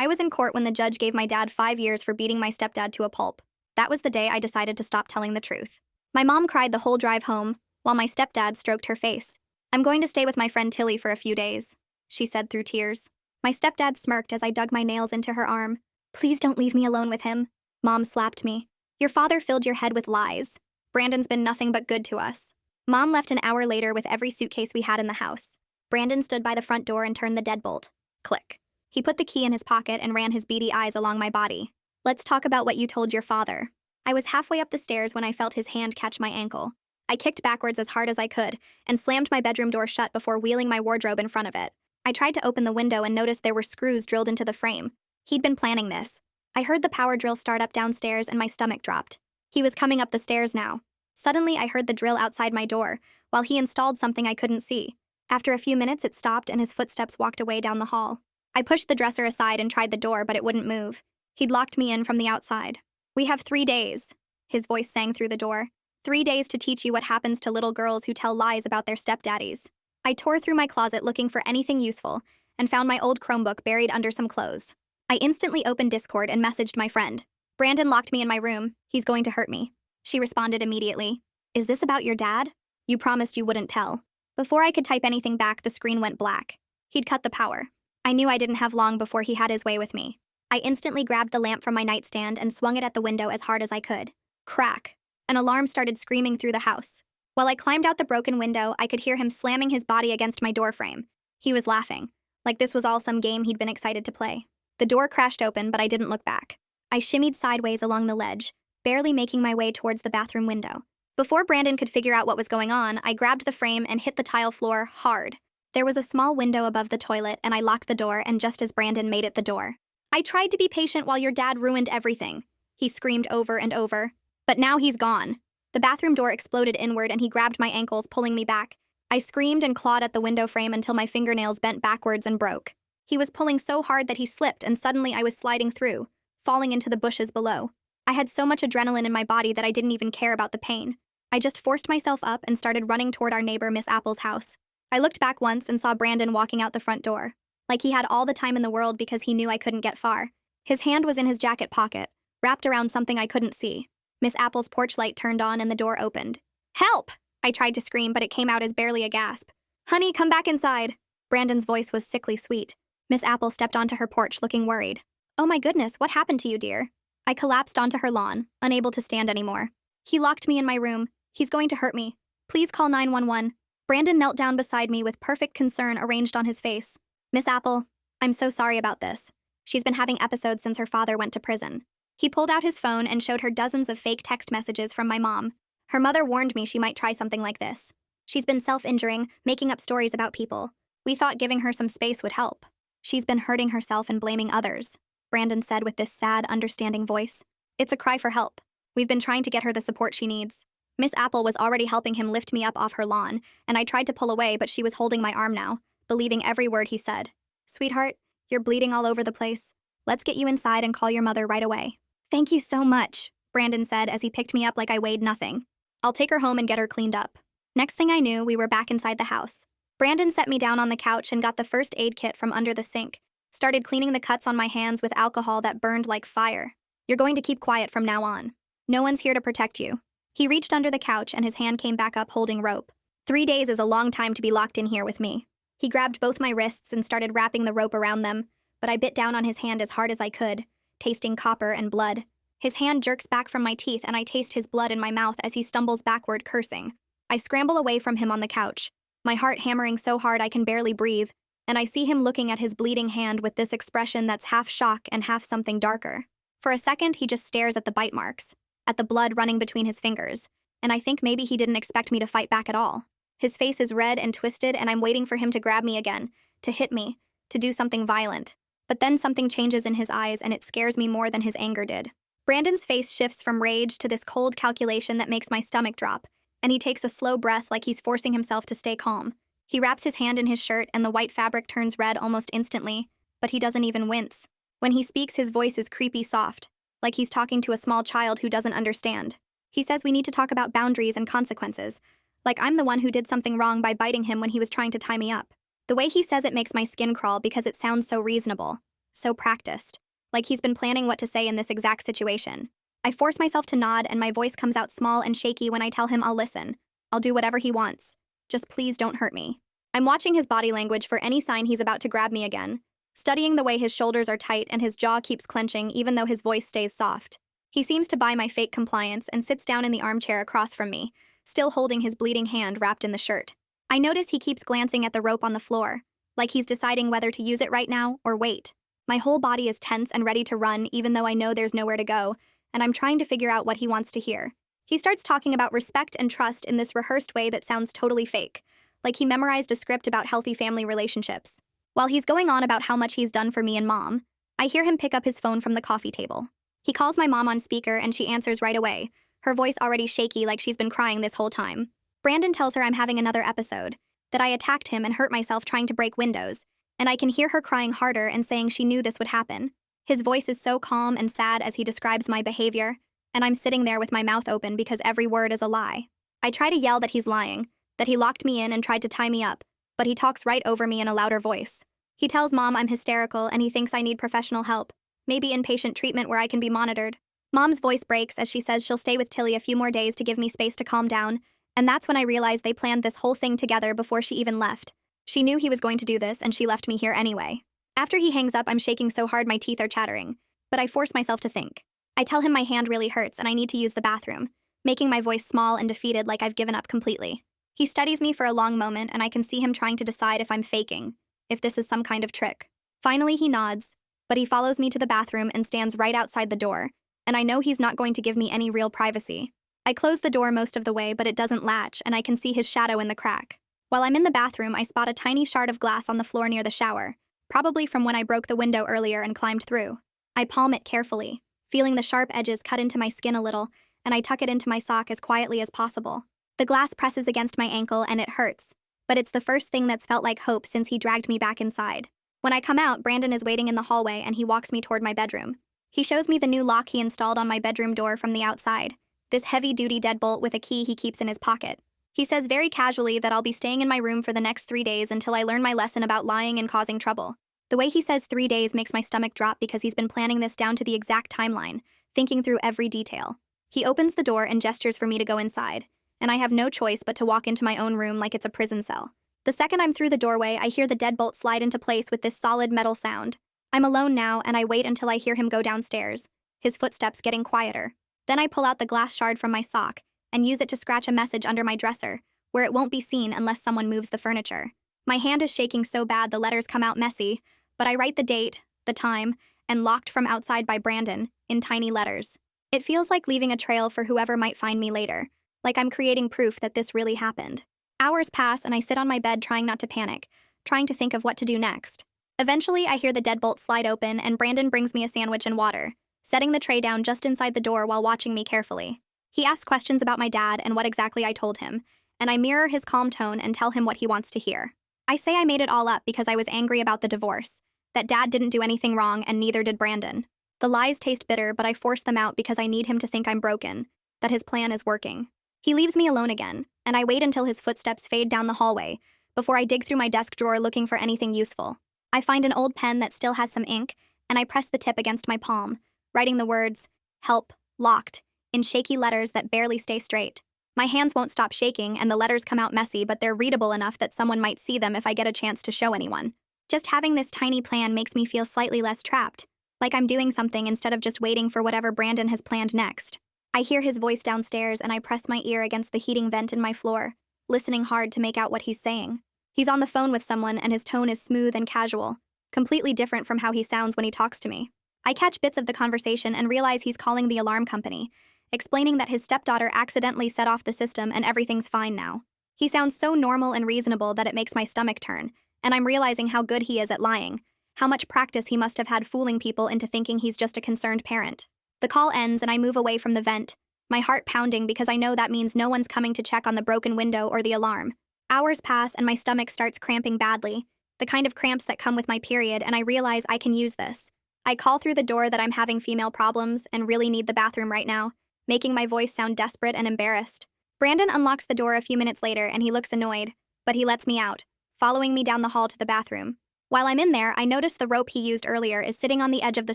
I was in court when the judge gave my dad 5 years for beating my stepdad to a pulp. That was the day I decided to stop telling the truth. My mom cried the whole drive home, while my stepdad stroked her face. "I'm going to stay with my friend Tilly for a few days," she said through tears. My stepdad smirked as I dug my nails into her arm. "Please don't leave me alone with him." Mom slapped me. "Your father filled your head with lies. Brandon's been nothing but good to us." Mom left an hour later with every suitcase we had in the house. Brandon stood by the front door and turned the deadbolt. Click. He put the key in his pocket and ran his beady eyes along my body. "Let's talk about what you told your father." I was halfway up the stairs when I felt his hand catch my ankle. I kicked backwards as hard as I could and slammed my bedroom door shut before wheeling my wardrobe in front of it. I tried to open the window and noticed there were screws drilled into the frame. He'd been planning this. I heard the power drill start up downstairs and my stomach dropped. He was coming up the stairs now. Suddenly, I heard the drill outside my door, while he installed something I couldn't see. After a few minutes, it stopped and his footsteps walked away down the hall. I pushed the dresser aside and tried the door, but it wouldn't move. He'd locked me in from the outside. "We have 3 days," his voice sang through the door. "3 days to teach you what happens to little girls who tell lies about their stepdaddies." I tore through my closet looking for anything useful and found my old Chromebook buried under some clothes. I instantly opened Discord and messaged my friend. "Brandon locked me in my room. He's going to hurt me." She responded immediately. "Is this about your dad? You promised you wouldn't tell." Before I could type anything back, the screen went black. He'd cut the power. I knew I didn't have long before he had his way with me. I instantly grabbed the lamp from my nightstand and swung it at the window as hard as I could. Crack! An alarm started screaming through the house. While I climbed out the broken window, I could hear him slamming his body against my doorframe. He was laughing, like this was all some game he'd been excited to play. The door crashed open, but I didn't look back. I shimmied sideways along the ledge, barely making my way towards the bathroom window. Before Brandon could figure out what was going on, I grabbed the frame and hit the tile floor hard. There was a small window above the toilet, and I locked the door, and just as Brandon made it the door. "I tried to be patient while your dad ruined everything," he screamed over and over. "But now he's gone." The bathroom door exploded inward, and he grabbed my ankles, pulling me back. I screamed and clawed at the window frame until my fingernails bent backwards and broke. He was pulling so hard that he slipped, and suddenly I was sliding through, falling into the bushes below. I had so much adrenaline in my body that I didn't even care about the pain. I just forced myself up and started running toward our neighbor Miss Apple's house. I looked back once and saw Brandon walking out the front door, like he had all the time in the world because he knew I couldn't get far. His hand was in his jacket pocket, wrapped around something I couldn't see. Miss Apple's porch light turned on and the door opened. "Help!" I tried to scream, but it came out as barely a gasp. "Honey, come back inside." Brandon's voice was sickly sweet. Miss Apple stepped onto her porch looking worried. "Oh my goodness, what happened to you, dear?" I collapsed onto her lawn, unable to stand anymore. "He locked me in my room. He's going to hurt me. Please call 911. Brandon knelt down beside me with perfect concern arranged on his face. "Miss Apple, I'm so sorry about this. She's been having episodes since her father went to prison." He pulled out his phone and showed her dozens of fake text messages from my mom. Her mother warned me she might try something like this. She's been self-injuring, making up stories about people. We thought giving her some space would help. "She's been hurting herself and blaming others," Brandon said with this sad, understanding voice. "It's a cry for help. We've been trying to get her the support she needs." Miss Apple was already helping him lift me up off her lawn, and I tried to pull away, but she was holding my arm now, believing every word he said. "Sweetheart, you're bleeding all over the place. Let's get you inside and call your mother right away." "Thank you so much," Brandon said as he picked me up like I weighed nothing. "I'll take her home and get her cleaned up." Next thing I knew, we were back inside the house. Brandon set me down on the couch and got the first aid kit from under the sink, started cleaning the cuts on my hands with alcohol that burned like fire. "You're going to keep quiet from now on. No one's here to protect you." He reached under the couch and his hand came back up holding rope. 3 days is a long time to be locked in here with me. He grabbed both my wrists and started wrapping the rope around them, but I bit down on his hand as hard as I could, tasting copper and blood. His hand jerks back from my teeth and I taste his blood in my mouth as he stumbles backward, cursing. I scramble away from him on the couch, my heart hammering so hard I can barely breathe, and I see him looking at his bleeding hand with this expression that's half shock and half something darker. For a second, he just stares at the bite marks, at the blood running between his fingers, and I think maybe he didn't expect me to fight back at all. His face is red and twisted, and I'm waiting for him to grab me again, to hit me, to do something violent. But then something changes in his eyes, and it scares me more than his anger did. Brandon's face shifts from rage to this cold calculation that makes my stomach drop, and he takes a slow breath like he's forcing himself to stay calm. He wraps his hand in his shirt, and the white fabric turns red almost instantly, but he doesn't even wince. When he speaks, his voice is creepy soft, like he's talking to a small child who doesn't understand. He says we need to talk about boundaries and consequences, like I'm the one who did something wrong by biting him when he was trying to tie me up. The way he says it makes my skin crawl because it sounds so reasonable. so practiced, like he's been planning what to say in this exact situation. I force myself to nod, and my voice comes out small and shaky when I tell him I'll listen. I'll do whatever he wants. Just please don't hurt me. I'm watching his body language for any sign he's about to grab me again, studying the way his shoulders are tight and his jaw keeps clenching even though his voice stays soft. He seems to buy my fake compliance and sits down in the armchair across from me, still holding his bleeding hand wrapped in the shirt. I notice he keeps glancing at the rope on the floor, like he's deciding whether to use it right now or wait. My whole body is tense and ready to run even though I know there's nowhere to go, and I'm trying to figure out what he wants to hear. He starts talking about respect and trust in this rehearsed way that sounds totally fake, like he memorized a script about healthy family relationships. While he's going on about how much he's done for me and Mom, I hear him pick up his phone from the coffee table. He calls my mom on speaker and she answers right away, her voice already shaky like she's been crying this whole time. Brandon tells her I'm having another episode, that I attacked him and hurt myself trying to break windows, and I can hear her crying harder and saying she knew this would happen. His voice is so calm and sad as he describes my behavior, and I'm sitting there with my mouth open because every word is a lie. I try to yell that he's lying, that he locked me in and tried to tie me up, but he talks right over me in a louder voice. He tells Mom I'm hysterical and he thinks I need professional help, maybe inpatient treatment where I can be monitored. Mom's voice breaks as she says she'll stay with Tilly a few more days to give me space to calm down, and that's when I realize they planned this whole thing together before she even left. She knew he was going to do this and she left me here anyway. After he hangs up, I'm shaking so hard my teeth are chattering, but I force myself to think. I tell him my hand really hurts and I need to use the bathroom, making my voice small and defeated like I've given up completely. He studies me for a long moment and I can see him trying to decide if I'm faking, if this is some kind of trick. Finally, he nods, but he follows me to the bathroom and stands right outside the door, and I know he's not going to give me any real privacy. I close the door most of the way, but it doesn't latch and I can see his shadow in the crack. While I'm in the bathroom, I spot a tiny shard of glass on the floor near the shower, probably from when I broke the window earlier and climbed through. I palm it carefully, feeling the sharp edges cut into my skin a little, and I tuck it into my sock as quietly as possible. The glass presses against my ankle and it hurts, but it's the first thing that's felt like hope since he dragged me back inside. When I come out, Brandon is waiting in the hallway and he walks me toward my bedroom. He shows me the new lock he installed on my bedroom door from the outside, this heavy-duty deadbolt with a key he keeps in his pocket. He says very casually that I'll be staying in my room for the next 3 days until I learn my lesson about lying and causing trouble. The way he says 3 days makes my stomach drop because he's been planning this down to the exact timeline, thinking through every detail. He opens the door and gestures for me to go inside, and I have no choice but to walk into my own room like it's a prison cell. The second I'm through the doorway, I hear the deadbolt slide into place with this solid metal sound. I'm alone now, and I wait until I hear him go downstairs, his footsteps getting quieter. Then I pull out the glass shard from my sock and use it to scratch a message under my dresser, where it won't be seen unless someone moves the furniture. My hand is shaking so bad the letters come out messy, but I write the date, the time, and locked from outside by Brandon, in tiny letters. It feels like leaving a trail for whoever might find me later, like I'm creating proof that this really happened. Hours pass and I sit on my bed trying not to panic, trying to think of what to do next. Eventually, I hear the deadbolt slide open and Brandon brings me a sandwich and water, setting the tray down just inside the door while watching me carefully. He asks questions about my dad and what exactly I told him, and I mirror his calm tone and tell him what he wants to hear. I say I made it all up because I was angry about the divorce, that dad didn't do anything wrong and neither did Brandon. The lies taste bitter, but I force them out because I need him to think I'm broken, that his plan is working. He leaves me alone again, and I wait until his footsteps fade down the hallway before I dig through my desk drawer looking for anything useful. I find an old pen that still has some ink, and I press the tip against my palm, writing the words, "Help, locked," in shaky letters that barely stay straight. My hands won't stop shaking, and the letters come out messy, but they're readable enough that someone might see them if I get a chance to show anyone. Just having this tiny plan makes me feel slightly less trapped, like I'm doing something instead of just waiting for whatever Brandon has planned next. I hear his voice downstairs, and I press my ear against the heating vent in my floor, listening hard to make out what he's saying. He's on the phone with someone, and his tone is smooth and casual, completely different from how he sounds when he talks to me. I catch bits of the conversation and realize he's calling the alarm company, explaining that his stepdaughter accidentally set off the system and everything's fine now. He sounds so normal and reasonable that it makes my stomach turn, and I'm realizing how good he is at lying, how much practice he must have had fooling people into thinking he's just a concerned parent. The call ends and I move away from the vent, my heart pounding because I know that means no one's coming to check on the broken window or the alarm. Hours pass and my stomach starts cramping badly, the kind of cramps that come with my period, and I realize I can use this. I call through the door that I'm having female problems and really need the bathroom right now, making my voice sound desperate and embarrassed. Brandon unlocks the door a few minutes later and he looks annoyed, but he lets me out, following me down the hall to the bathroom. While I'm in there, I notice the rope he used earlier is sitting on the edge of the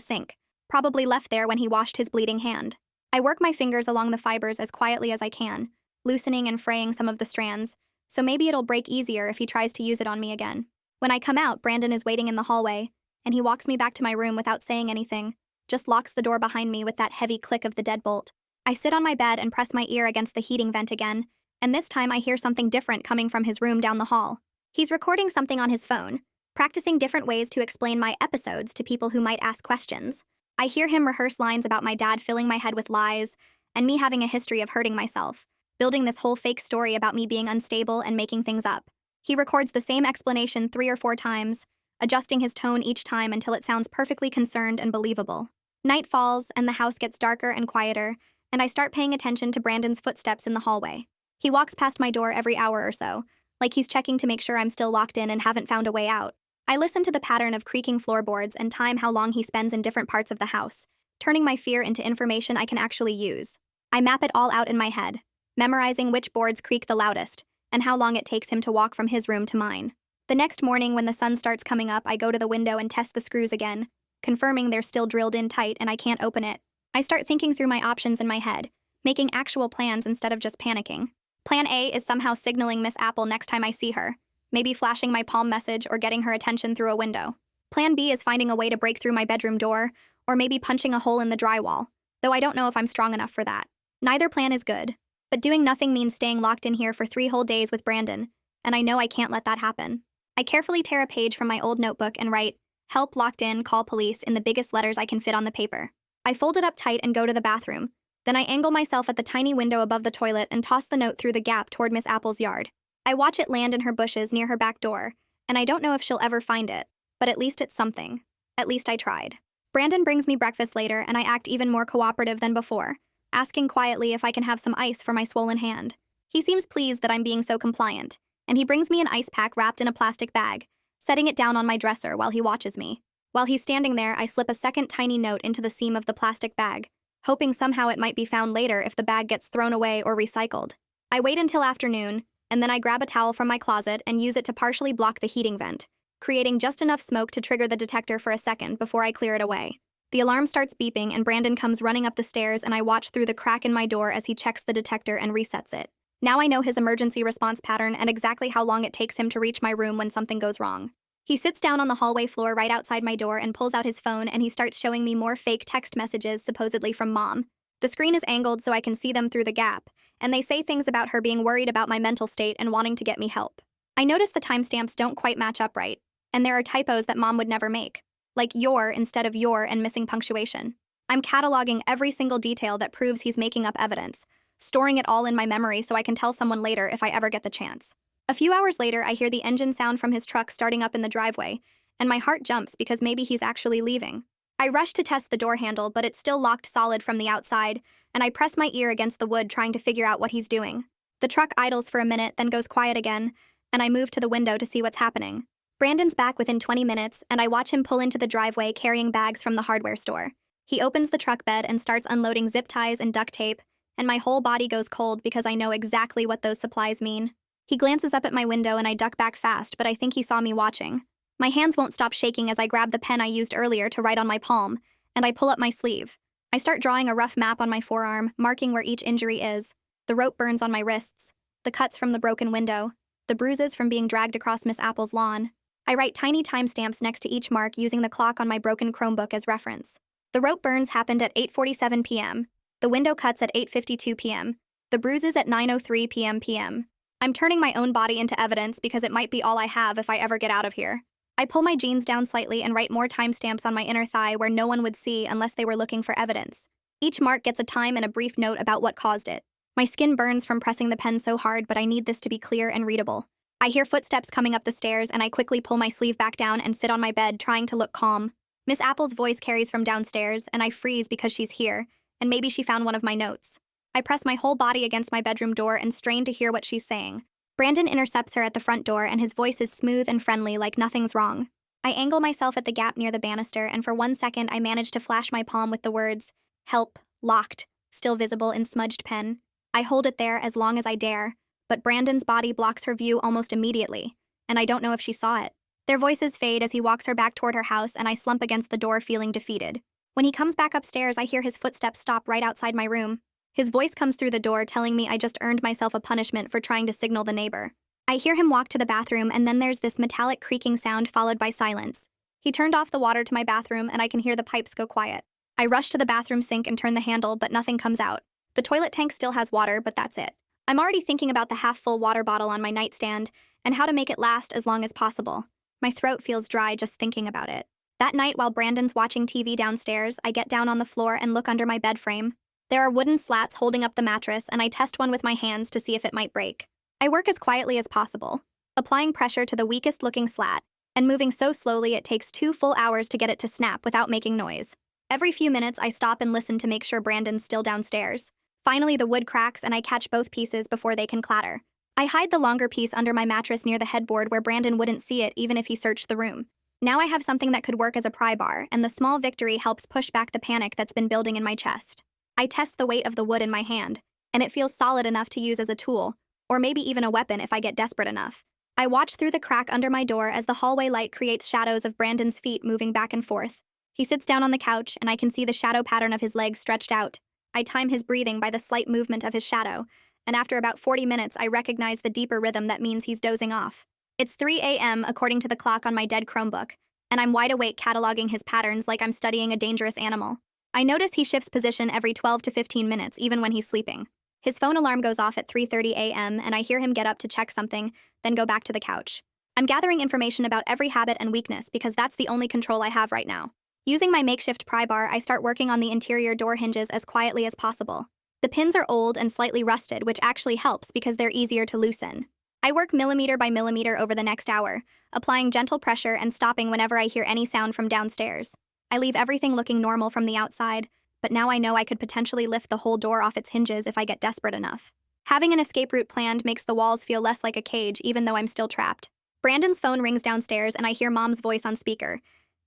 sink, probably left there when he washed his bleeding hand. I work my fingers along the fibers as quietly as I can, loosening and fraying some of the strands, so maybe it'll break easier if he tries to use it on me again. When I come out, Brandon is waiting in the hallway, and he walks me back to my room without saying anything, just locks the door behind me with that heavy click of the deadbolt. I sit on my bed and press my ear against the heating vent again, and this time I hear something different coming from his room down the hall. He's recording something on his phone, practicing different ways to explain my episodes to people who might ask questions. I hear him rehearse lines about my dad filling my head with lies, and me having a history of hurting myself, building this whole fake story about me being unstable and making things up. He records the same explanation 3 or 4 times, adjusting his tone each time until it sounds perfectly concerned and believable. Night falls, and the house gets darker and quieter, and I start paying attention to Brandon's footsteps in the hallway. He walks past my door every hour or so, like he's checking to make sure I'm still locked in and haven't found a way out. I listen to the pattern of creaking floorboards and time how long he spends in different parts of the house, turning my fear into information I can actually use. I map it all out in my head, memorizing which boards creak the loudest, and how long it takes him to walk from his room to mine. The next morning, when the sun starts coming up, I go to the window and test the screws again, confirming they're still drilled in tight and I can't open it. I start thinking through my options in my head, making actual plans instead of just panicking. Plan A is somehow signaling Miss Apple next time I see her, maybe flashing my palm message or getting her attention through a window. Plan B is finding a way to break through my bedroom door, or maybe punching a hole in the drywall, though I don't know if I'm strong enough for that. Neither plan is good, but doing nothing means staying locked in here for 3 whole days with Brandon, and I know I can't let that happen. I carefully tear a page from my old notebook and write, "Help, locked in, call police," in the biggest letters I can fit on the paper. I fold it up tight and go to the bathroom. Then I angle myself at the tiny window above the toilet and toss the note through the gap toward Miss Apple's yard. I watch it land in her bushes near her back door, and I don't know if she'll ever find it, but at least it's something. At least I tried. Brandon brings me breakfast later, and I act even more cooperative than before, asking quietly if I can have some ice for my swollen hand. He seems pleased that I'm being so compliant, and he brings me an ice pack wrapped in a plastic bag, setting it down on my dresser while he watches me. While he's standing there, I slip a second tiny note into the seam of the plastic bag, hoping somehow it might be found later if the bag gets thrown away or recycled. I wait until afternoon, and then I grab a towel from my closet and use it to partially block the heating vent, creating just enough smoke to trigger the detector for a second before I clear it away. The alarm starts beeping and Brandon comes running up the stairs, and I watch through the crack in my door as he checks the detector and resets it. Now I know his emergency response pattern and exactly how long it takes him to reach my room when something goes wrong. He sits down on the hallway floor right outside my door and pulls out his phone, and he starts showing me more fake text messages supposedly from Mom. The screen is angled so I can see them through the gap, and they say things about her being worried about my mental state and wanting to get me help. I notice the timestamps don't quite match up right, and there are typos that Mom would never make, like your instead of your and missing punctuation. I'm cataloging every single detail that proves he's making up evidence, storing it all in my memory so I can tell someone later if I ever get the chance. A few hours later, I hear the engine sound from his truck starting up in the driveway, and my heart jumps because maybe he's actually leaving. I rush to test the door handle, but it's still locked solid from the outside, and I press my ear against the wood trying to figure out what he's doing. The truck idles for a minute, then goes quiet again, and I move to the window to see what's happening. Brandon's back within 20 minutes, and I watch him pull into the driveway carrying bags from the hardware store. He opens the truck bed and starts unloading zip ties and duct tape, and my whole body goes cold because I know exactly what those supplies mean. He glances up at my window and I duck back fast, but I think he saw me watching. My hands won't stop shaking as I grab the pen I used earlier to write on my palm, and I pull up my sleeve. I start drawing a rough map on my forearm, marking where each injury is. The rope burns on my wrists, the cuts from the broken window, the bruises from being dragged across Miss Apple's lawn. I write tiny timestamps next to each mark using the clock on my broken Chromebook as reference. The rope burns happened at 8:47 p.m., the window cuts at 8:52 p.m., the bruises at 9:03 p.m. I'm turning my own body into evidence because it might be all I have if I ever get out of here. I pull my jeans down slightly and write more timestamps on my inner thigh where no one would see unless they were looking for evidence. Each mark gets a time and a brief note about what caused it. My skin burns from pressing the pen so hard, but I need this to be clear and readable. I hear footsteps coming up the stairs, and I quickly pull my sleeve back down and sit on my bed, trying to look calm. Miss Apple's voice carries from downstairs, and I freeze because she's here, and maybe she found one of my notes. I press my whole body against my bedroom door and strain to hear what she's saying. Brandon intercepts her at the front door, and his voice is smooth and friendly, like nothing's wrong. I angle myself at the gap near the banister, and for 1 second I manage to flash my palm with the words, "Help, locked," still visible in smudged pen. I hold it there as long as I dare, but Brandon's body blocks her view almost immediately, and I don't know if she saw it. Their voices fade as he walks her back toward her house, and I slump against the door feeling defeated. When he comes back upstairs, I hear his footsteps stop right outside my room. His voice comes through the door telling me I just earned myself a punishment for trying to signal the neighbor. I hear him walk to the bathroom, and then there's this metallic creaking sound followed by silence. He turned off the water to my bathroom, and I can hear the pipes go quiet. I rush to the bathroom sink and turn the handle, but nothing comes out. The toilet tank still has water, but that's it. I'm already thinking about the half-full water bottle on my nightstand and how to make it last as long as possible. My throat feels dry just thinking about it. That night, while Brandon's watching TV downstairs, I get down on the floor and look under my bed frame. There are wooden slats holding up the mattress, and I test one with my hands to see if it might break. I work as quietly as possible, applying pressure to the weakest-looking slat, and moving so slowly it takes 2 full hours to get it to snap without making noise. Every few minutes, I stop and listen to make sure Brandon's still downstairs. Finally, the wood cracks, and I catch both pieces before they can clatter. I hide the longer piece under my mattress near the headboard where Brandon wouldn't see it even if he searched the room. Now I have something that could work as a pry bar, and the small victory helps push back the panic that's been building in my chest. I test the weight of the wood in my hand, and it feels solid enough to use as a tool, or maybe even a weapon if I get desperate enough. I watch through the crack under my door as the hallway light creates shadows of Brandon's feet moving back and forth. He sits down on the couch, and I can see the shadow pattern of his legs stretched out. I time his breathing by the slight movement of his shadow, and after about 40 minutes, I recognize the deeper rhythm that means he's dozing off. It's 3 a.m. according to the clock on my dead Chromebook, and I'm wide awake cataloging his patterns like I'm studying a dangerous animal. I notice he shifts position every 12 to 15 minutes, even when he's sleeping. His phone alarm goes off at 3:30 a.m., and I hear him get up to check something, then go back to the couch. I'm gathering information about every habit and weakness because that's the only control I have right now. Using my makeshift pry bar, I start working on the interior door hinges as quietly as possible. The pins are old and slightly rusted, which actually helps because they're easier to loosen. I work millimeter by millimeter over the next hour, applying gentle pressure and stopping whenever I hear any sound from downstairs. I leave everything looking normal from the outside, but now I know I could potentially lift the whole door off its hinges if I get desperate enough. Having an escape route planned makes the walls feel less like a cage, even though I'm still trapped. Brandon's phone rings downstairs, and I hear Mom's voice on speaker.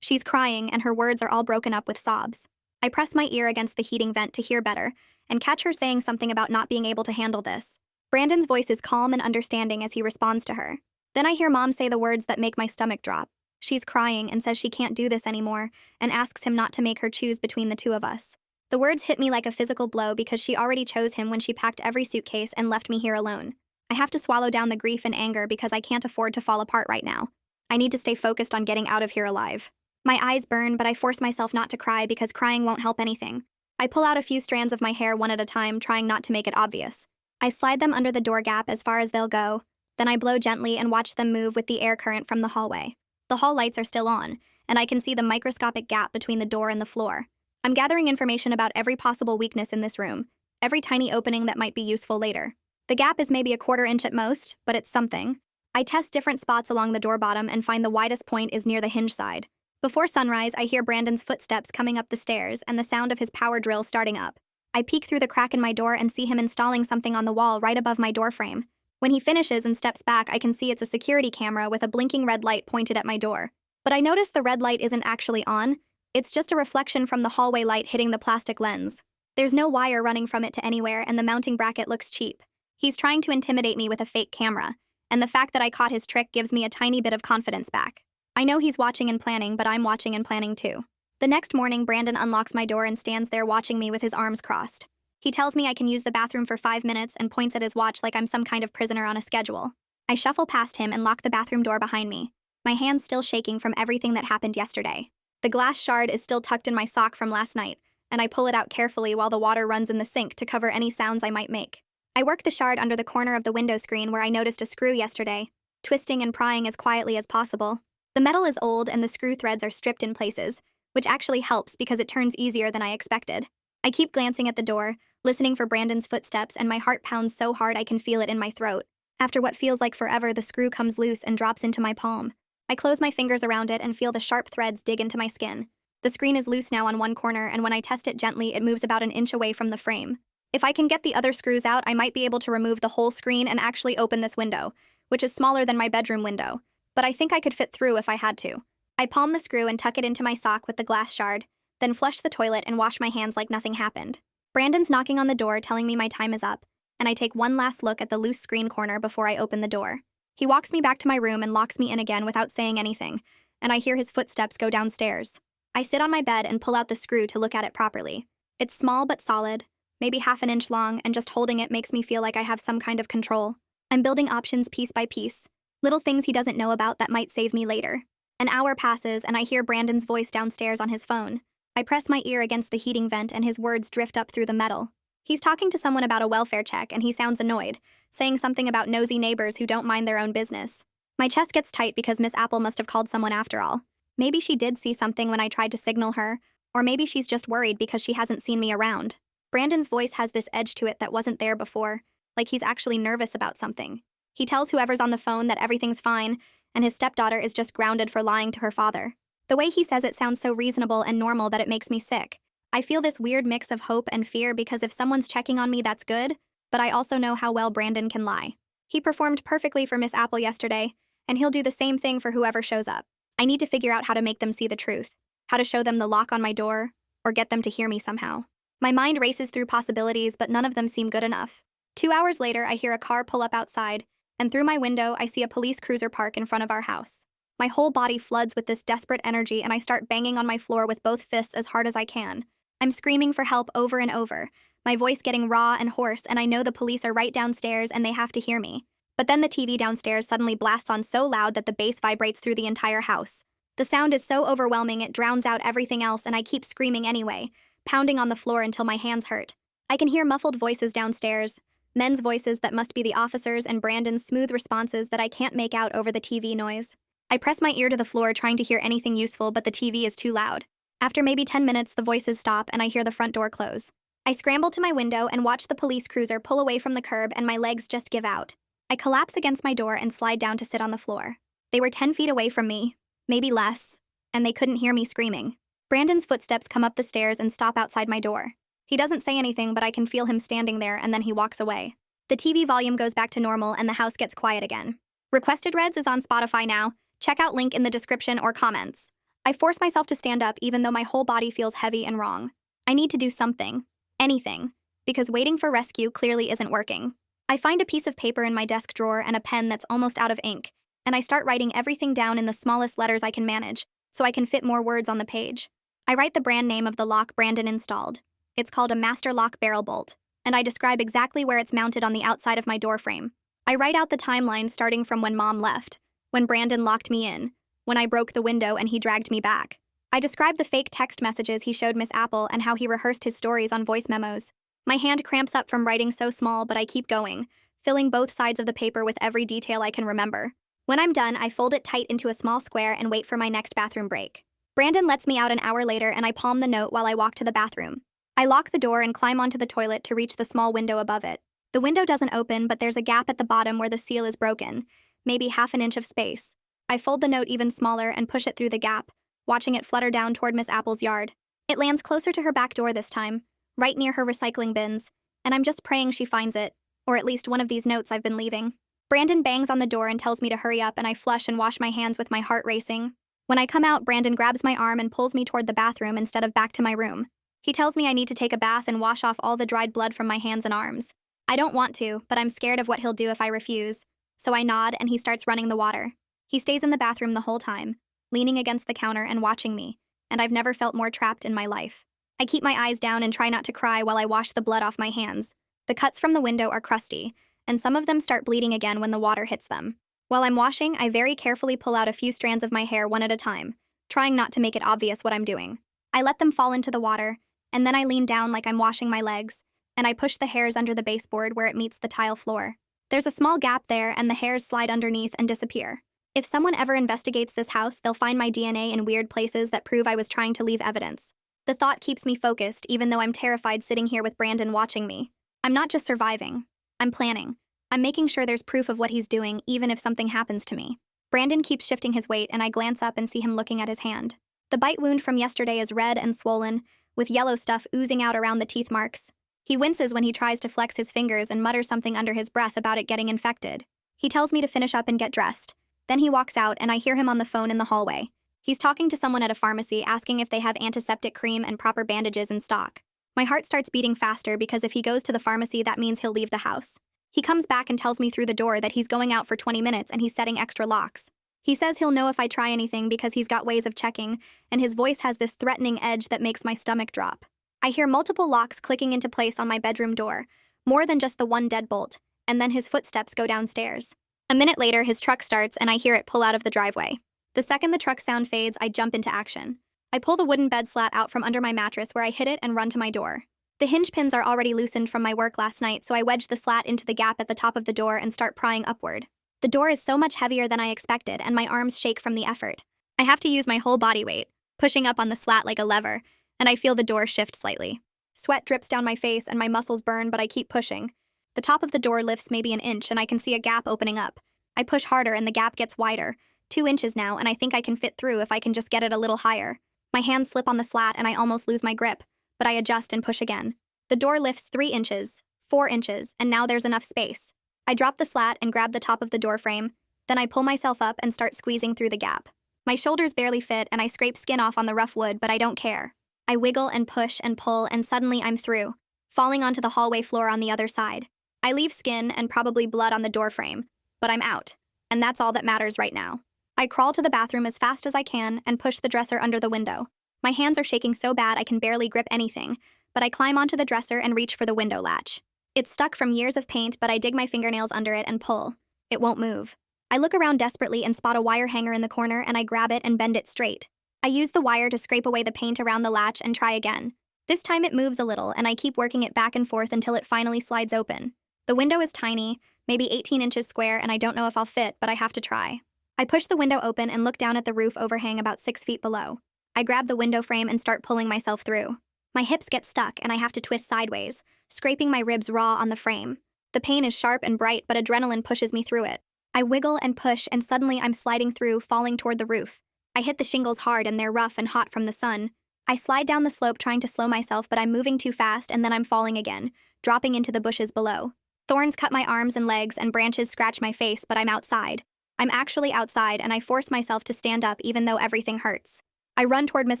She's crying, and her words are all broken up with sobs. I press my ear against the heating vent to hear better, and catch her saying something about not being able to handle this. Brandon's voice is calm and understanding as he responds to her. Then I hear Mom say the words that make my stomach drop. She's crying and says she can't do this anymore, and asks him not to make her choose between the two of us. The words hit me like a physical blow because she already chose him when she packed every suitcase and left me here alone. I have to swallow down the grief and anger because I can't afford to fall apart right now. I need to stay focused on getting out of here alive. My eyes burn, but I force myself not to cry because crying won't help anything. I pull out a few strands of my hair one at a time, trying not to make it obvious. I slide them under the door gap as far as they'll go, then I blow gently and watch them move with the air current from the hallway. The hall lights are still on, and I can see the microscopic gap between the door and the floor. I'm gathering information about every possible weakness in this room, every tiny opening that might be useful later. The gap is maybe a 1/4 inch at most, but it's something. I test different spots along the door bottom and find the widest point is near the hinge side. Before sunrise, I hear Brandon's footsteps coming up the stairs and the sound of his power drill starting up. I peek through the crack in my door and see him installing something on the wall right above my door frame. When he finishes and steps back, I can see it's a security camera with a blinking red light pointed at my door. But I notice the red light isn't actually on. It's just a reflection from the hallway light hitting the plastic lens. There's no wire running from it to anywhere, and the mounting bracket looks cheap. He's trying to intimidate me with a fake camera, and the fact that I caught his trick gives me a tiny bit of confidence back. I know he's watching and planning, but I'm watching and planning too. The next morning, Brandon unlocks my door and stands there watching me with his arms crossed. He tells me I can use the bathroom for 5 minutes and points at his watch like I'm some kind of prisoner on a schedule. I shuffle past him and lock the bathroom door behind me, my hands still shaking from everything that happened yesterday. The glass shard is still tucked in my sock from last night, and I pull it out carefully while the water runs in the sink to cover any sounds I might make. I work the shard under the corner of the window screen where I noticed a screw yesterday, twisting and prying as quietly as possible. The metal is old and the screw threads are stripped in places, which actually helps because it turns easier than I expected. I keep glancing at the door, listening for Brandon's footsteps, and my heart pounds so hard I can feel it in my throat. After what feels like forever, the screw comes loose and drops into my palm. I close my fingers around it and feel the sharp threads dig into my skin. The screen is loose now on one corner, and when I test it gently, it moves about an inch away from the frame. If I can get the other screws out, I might be able to remove the whole screen and actually open this window, which is smaller than my bedroom window, but I think I could fit through if I had to. I palm the screw and tuck it into my sock with the glass shard, then flush the toilet and wash my hands like nothing happened. Brandon's knocking on the door telling me my time is up, and I take one last look at the loose screen corner before I open the door. He walks me back to my room and locks me in again without saying anything, and I hear his footsteps go downstairs. I sit on my bed and pull out the screw to look at it properly. It's small but solid, maybe half an inch long, and just holding it makes me feel like I have some kind of control. I'm building options piece by piece, little things he doesn't know about that might save me later. An hour passes and I hear Brandon's voice downstairs on his phone. I press my ear against the heating vent and his words drift up through the metal. He's talking to someone about a welfare check and he sounds annoyed, saying something about nosy neighbors who don't mind their own business. My chest gets tight because Miss Apple must have called someone after all. Maybe she did see something when I tried to signal her, or maybe she's just worried because she hasn't seen me around. Brandon's voice has this edge to it that wasn't there before, like he's actually nervous about something. He tells whoever's on the phone that everything's fine, and his stepdaughter is just grounded for lying to her father. The way he says it sounds so reasonable and normal that it makes me sick. I feel this weird mix of hope and fear because if someone's checking on me, that's good, but I also know how well Brandon can lie. He performed perfectly for Miss Apple yesterday, and he'll do the same thing for whoever shows up. I need to figure out how to make them see the truth, how to show them the lock on my door, or get them to hear me somehow. My mind races through possibilities, but none of them seem good enough. 2 hours later, I hear a car pull up outside, and through my window, I see a police cruiser park in front of our house. My whole body floods with this desperate energy, and I start banging on my floor with both fists as hard as I can. I'm screaming for help over and over, my voice getting raw and hoarse, and I know the police are right downstairs and they have to hear me. But then the TV downstairs suddenly blasts on so loud that the bass vibrates through the entire house. The sound is so overwhelming it drowns out everything else, and I keep screaming anyway, pounding on the floor until my hands hurt. I can hear muffled voices downstairs, men's voices that must be the officers, and Brandon's smooth responses that I can't make out over the TV noise. I press my ear to the floor trying to hear anything useful, but the TV is too loud. After maybe 10 minutes, the voices stop and I hear the front door close. I scramble to my window and watch the police cruiser pull away from the curb, and my legs just give out. I collapse against my door and slide down to sit on the floor. They were 10 feet away from me, maybe less, and they couldn't hear me screaming. Brandon's footsteps come up the stairs and stop outside my door. He doesn't say anything, but I can feel him standing there, and then he walks away. The TV volume goes back to normal and the house gets quiet again. Requested Reds is on Spotify now. Check out link in the description or comments. I force myself to stand up even though my whole body feels heavy and wrong. I need to do something. Anything. Because waiting for rescue clearly isn't working. I find a piece of paper in my desk drawer and a pen that's almost out of ink, and I start writing everything down in the smallest letters I can manage, so I can fit more words on the page. I write the brand name of the lock Brandon installed. It's called a Master Lock Barrel Bolt, and I describe exactly where it's mounted on the outside of my door frame. I write out the timeline starting from when Mom left, when Brandon locked me in, when I broke the window and he dragged me back. I describe the fake text messages he showed Miss Apple and how he rehearsed his stories on voice memos. My hand cramps up from writing so small, but I keep going, filling both sides of the paper with every detail I can remember. When I'm done, I fold it tight into a small square and wait for my next bathroom break. Brandon lets me out an hour later and I palm the note while I walk to the bathroom. I lock the door and climb onto the toilet to reach the small window above it. The window doesn't open, but there's a gap at the bottom where the seal is broken, maybe half an inch of space. I fold the note even smaller and push it through the gap, watching it flutter down toward Miss Apple's yard. It lands closer to her back door this time, right near her recycling bins, and I'm just praying she finds it, or at least one of these notes I've been leaving. Brandon bangs on the door and tells me to hurry up, and I flush and wash my hands with my heart racing. When I come out, Brandon grabs my arm and pulls me toward the bathroom instead of back to my room. He tells me I need to take a bath and wash off all the dried blood from my hands and arms. I don't want to, but I'm scared of what he'll do if I refuse, so I nod and he starts running the water. He stays in the bathroom the whole time, leaning against the counter and watching me, and I've never felt more trapped in my life. I keep my eyes down and try not to cry while I wash the blood off my hands. The cuts from the window are crusty, and some of them start bleeding again when the water hits them. While I'm washing, I very carefully pull out a few strands of my hair one at a time, trying not to make it obvious what I'm doing. I let them fall into the water, and then I lean down like I'm washing my legs, and I push the hairs under the baseboard where it meets the tile floor. There's a small gap there, and the hairs slide underneath and disappear. If someone ever investigates this house, they'll find my DNA in weird places that prove I was trying to leave evidence. The thought keeps me focused, even though I'm terrified sitting here with Brandon watching me. I'm not just surviving. I'm planning. I'm making sure there's proof of what he's doing, even if something happens to me. Brandon keeps shifting his weight, and I glance up and see him looking at his hand. The bite wound from yesterday is red and swollen, with yellow stuff oozing out around the teeth marks. He winces when he tries to flex his fingers and mutters something under his breath about it getting infected. He tells me to finish up and get dressed. Then he walks out, and I hear him on the phone in the hallway. He's talking to someone at a pharmacy, asking if they have antiseptic cream and proper bandages in stock. My heart starts beating faster because if he goes to the pharmacy, that means he'll leave the house. He comes back and tells me through the door that he's going out for 20 minutes and he's setting extra locks. He says he'll know if I try anything because he's got ways of checking, and his voice has this threatening edge that makes my stomach drop. I hear multiple locks clicking into place on my bedroom door, more than just the one deadbolt, and then his footsteps go downstairs. A minute later, his truck starts and I hear it pull out of the driveway. The second the truck sound fades, I jump into action. I pull the wooden bed slat out from under my mattress where I hid it and run to my door. The hinge pins are already loosened from my work last night, so I wedge the slat into the gap at the top of the door and start prying upward. The door is so much heavier than I expected, and my arms shake from the effort. I have to use my whole body weight, pushing up on the slat like a lever, and I feel the door shift slightly. Sweat drips down my face and my muscles burn, but I keep pushing. The top of the door lifts maybe an inch, and I can see a gap opening up. I push harder, and the gap gets wider, 2 inches now, and I think I can fit through if I can just get it a little higher. My hands slip on the slat, and I almost lose my grip, but I adjust and push again. The door lifts 3 inches, 4 inches, and now there's enough space. I drop the slat and grab the top of the door frame, then I pull myself up and start squeezing through the gap. My shoulders barely fit, and I scrape skin off on the rough wood, but I don't care. I wiggle and push and pull, and suddenly I'm through, falling onto the hallway floor on the other side. I leave skin and probably blood on the door frame, but I'm out, and that's all that matters right now. I crawl to the bathroom as fast as I can and push the dresser under the window. My hands are shaking so bad I can barely grip anything, but I climb onto the dresser and reach for the window latch. It's stuck from years of paint, but I dig my fingernails under it and pull. It won't move. I look around desperately and spot a wire hanger in the corner, and I grab it and bend it straight. I use the wire to scrape away the paint around the latch and try again. This time it moves a little, and I keep working it back and forth until it finally slides open. The window is tiny, maybe 18 inches square, and I don't know if I'll fit, but I have to try. I push the window open and look down at the roof overhang about 6 feet below. I grab the window frame and start pulling myself through. My hips get stuck, and I have to twist sideways, scraping my ribs raw on the frame. The pain is sharp and bright, but adrenaline pushes me through it. I wiggle and push, and suddenly I'm sliding through, falling toward the roof. I hit the shingles hard, and they're rough and hot from the sun. I slide down the slope trying to slow myself, but I'm moving too fast, and then I'm falling again, dropping into the bushes below. Thorns cut my arms and legs, and branches scratch my face, but I'm outside. I'm actually outside, and I force myself to stand up even though everything hurts. I run toward Miss